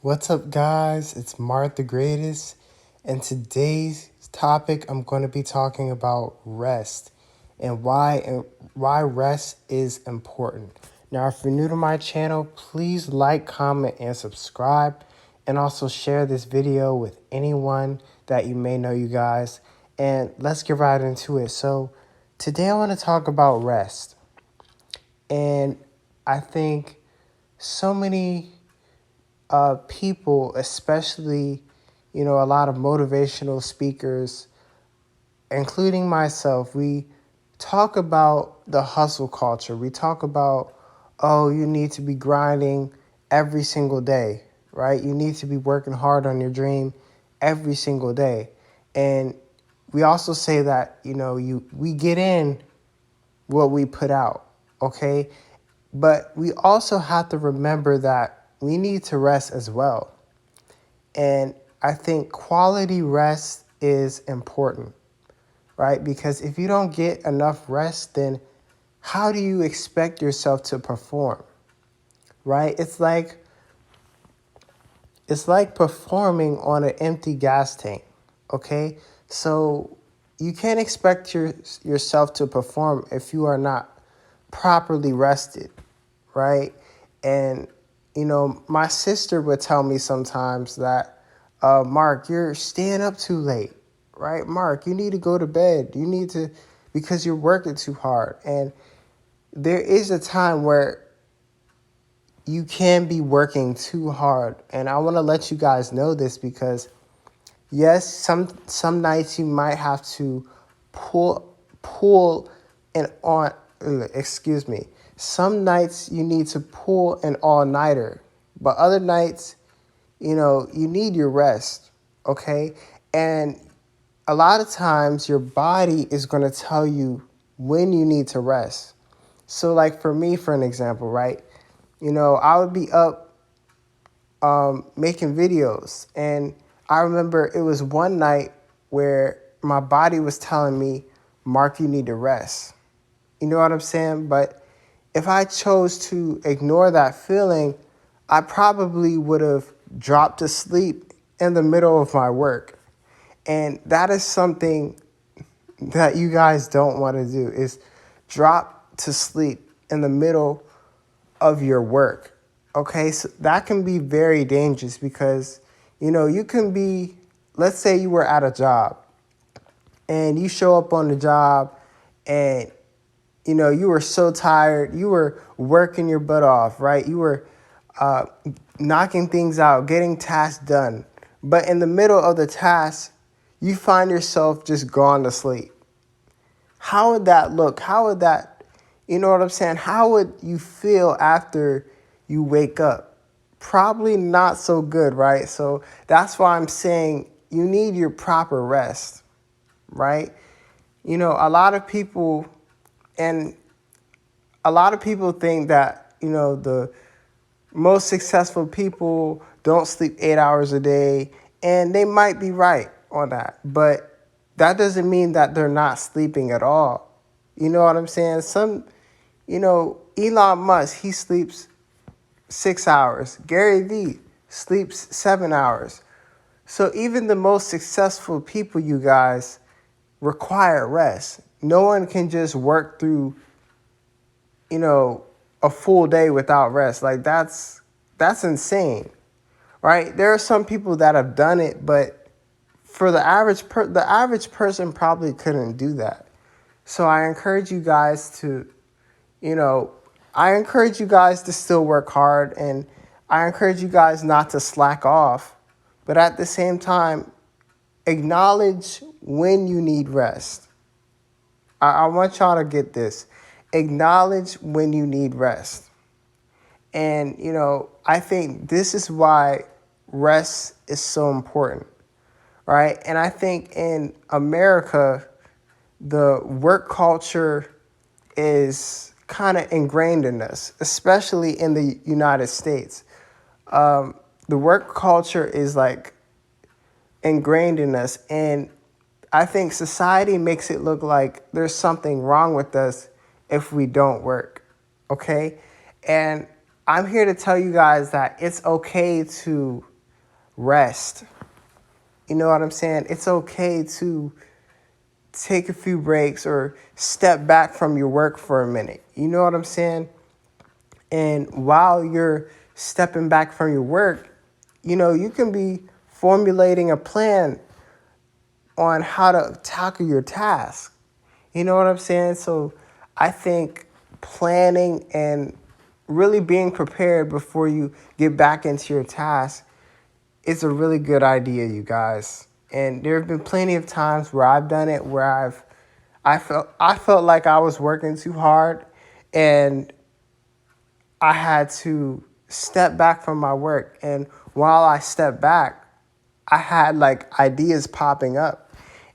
What's up, guys? It's Mark the Greatest, and today's topic I'm going to be talking about rest and why rest is important. Now, if you're new to my channel, please like, comment, and subscribe, and also share this video with anyone that you may know, you guys. And let's get right into it. So, today I want to talk about rest, and I think so many people, especially, a lot of motivational speakers, including myself, we talk about the hustle culture. We talk about, oh, you need to be grinding every single day, right? You need to be working hard on your dream every single day. And we also say that, we get in what we put out, okay? But we also have to remember that we need to rest as well. And I think quality rest is important, right? Because if you don't get enough rest, then how do you expect yourself to perform, right? It's like performing on an empty gas tank, okay? So you can't expect yourself to perform if you are not properly rested, right? And, my sister would tell me sometimes that, Mark, you're staying up too late, right? Mark, you need to go to bed. Because you're working too hard. And there is a time where you can be working too hard. And I want to let you guys know this because, yes, some nights you might have to pull and on, excuse me. Some nights you need to pull an all-nighter, but other nights, you need your rest, okay? And a lot of times your body is going to tell you when you need to rest. So like for me, for an example, right? I would be up making videos, and I remember it was one night where my body was telling me, Mark, you need to rest. You know what I'm saying? But if I chose to ignore that feeling, I probably would have dropped to sleep in the middle of my work. And that is something that you guys don't want to do, is drop to sleep in the middle of your work. Okay, so that can be very dangerous because, you can be, let's say you were at a job and you show up on the job and, you were so tired, you were working your butt off, right? You were knocking things out, getting tasks done. But in the middle of the task, you find yourself just gone to sleep. How would that look? How would that, you know what I'm saying? How would you feel after you wake up? Probably not so good, right? So that's why I'm saying you need your proper rest, right? A lot of people, and a lot of people think that, the most successful people don't sleep 8 hours a day, and they might be right on that. But that doesn't mean that they're not sleeping at all. You know what I'm saying? Elon Musk, he sleeps 6 hours. Gary Vee sleeps 7 hours. So even the most successful people, you guys, require rest. No one can just work through, a full day without rest. Like that's insane, right? There are some people that have done it, but for the average person probably couldn't do that. So I encourage you guys to, I encourage you guys to still work hard, and I encourage you guys not to slack off, but at the same time, acknowledge when you need rest. I want y'all to get this. Acknowledge when you need rest. And, I think this is why rest is so important, right? And I think in America, the work culture is kind of ingrained in us, especially in the United States. The work culture is like ingrained in us. And I think society makes it look like there's something wrong with us if we don't work, okay? And I'm here to tell you guys that it's okay to rest. You know what I'm saying? It's okay to take a few breaks or step back from your work for a minute. You know what I'm saying? And while you're stepping back from your work, you can be formulating a plan on how to tackle your task. You know what I'm saying? So I think planning and really being prepared before you get back into your task is a really good idea, you guys. And there have been plenty of times where I've done it where I felt like I was working too hard, and I had to step back from my work. And while I stepped back, I had like ideas popping up.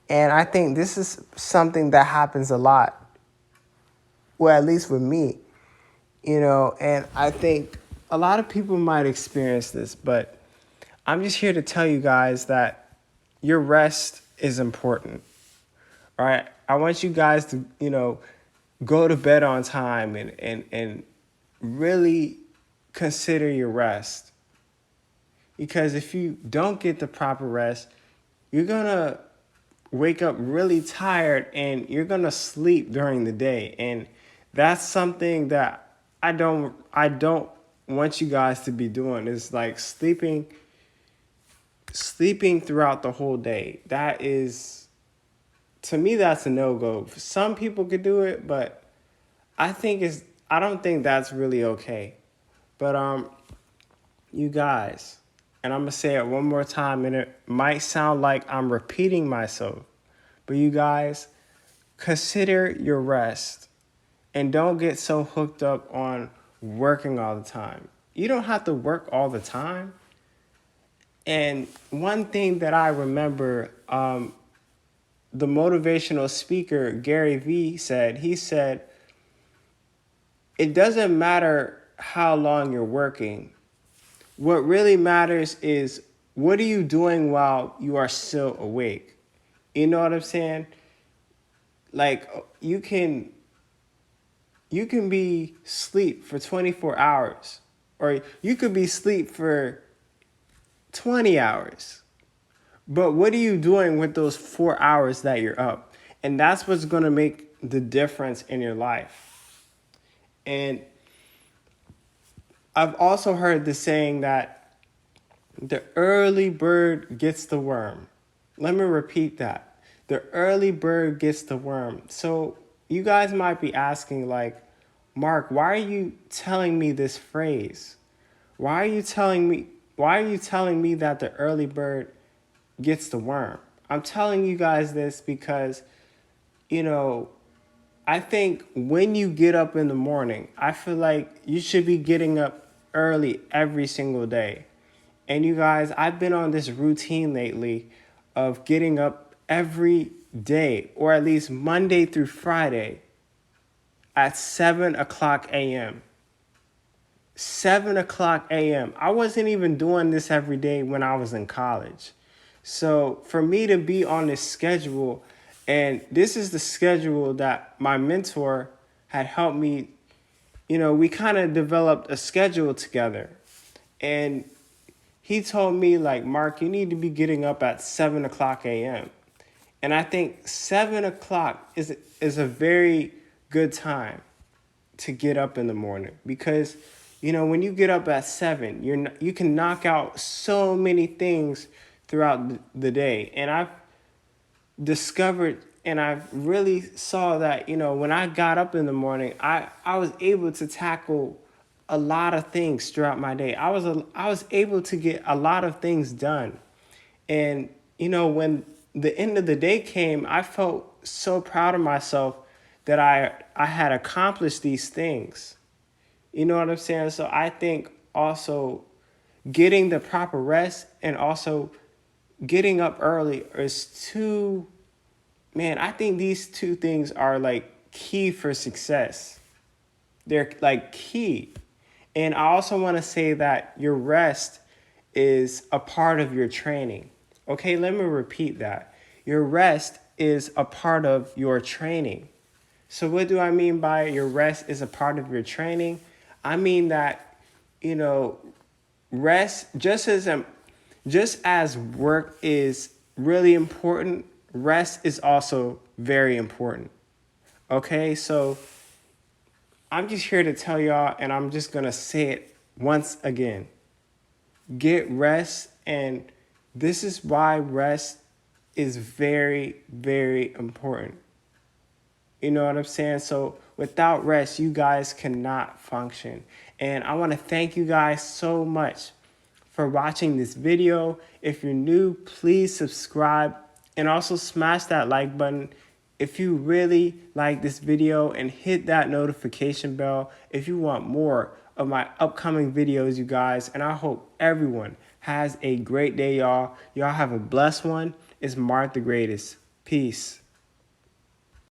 And I think this is something that happens a lot, well, at least with me, and I think a lot of people might experience this, but I'm just here to tell you guys that your rest is important. All right. I want you guys to, go to bed on time and really consider your rest. Because if you don't get the proper rest, you're going to wake up really tired and you're going to sleep during the day. And that's something that I don't want you guys to be doing. Is like sleeping throughout the whole day. That is, to me, that's a no-go. Some people could do it, but I don't think that's really okay. But you guys, and I'm gonna say it one more time, and it might sound like I'm repeating myself, but you guys, consider your rest and don't get so hooked up on working all the time. You don't have to work all the time. And one thing that I remember, the motivational speaker Gary Vee said, he said, it doesn't matter how long you're working. What really matters is, what are you doing while you are still awake? You know what I'm saying? Like you can be asleep for 24 hours, or you could be asleep for 20 hours. But what are you doing with those 4 hours that you're up? And that's what's going to make the difference in your life. And I've also heard the saying that the early bird gets the worm. Let me repeat that. The early bird gets the worm. So you guys might be asking, like, Mark, why are you telling me this phrase? Why are you telling me that the early bird gets the worm? I'm telling you guys this because, I think when you get up in the morning, I feel like you should be getting up early every single day. And you guys, I've been on this routine lately of getting up every day, or at least Monday through Friday, at 7 o'clock a.m. 7 o'clock a.m. I wasn't even doing this every day when I was in college. So for me to be on this schedule, and this is the schedule that my mentor had helped me, we kind of developed a schedule together. And he told me, like, Mark, you need to be getting up at 7 o'clock a.m. And I think 7 o'clock is a very good time to get up in the morning, because when you get up at 7, you can knock out so many things throughout the day. And I've discovered, and I really saw that when I got up in the morning, I was able to tackle a lot of things throughout my day. I was able to get a lot of things done. And when the end of the day came, I felt so proud of myself that I had accomplished these things. You know what I'm saying? So I think also getting the proper rest and also getting up early is I think these two things are like key for success. They're like key. And I also want to say that your rest is a part of your training. Okay, let me repeat that. Your rest is a part of your training. So what do I mean by your rest is a part of your training? I mean that, rest, just as Just as work is really important, rest is also very important. Okay, so I'm just here to tell y'all, and I'm just gonna say it once again. Get rest, and this is why rest is very, very important. You know what I'm saying? So without rest, you guys cannot function. And I want to thank you guys so much for watching this video. If you're new, please subscribe and also smash that like button if you really like this video, and hit that notification bell if you want more of my upcoming videos, you guys. And I hope everyone has a great day, y'all. Y'all have a blessed one. It's Mark the Greatest. Peace.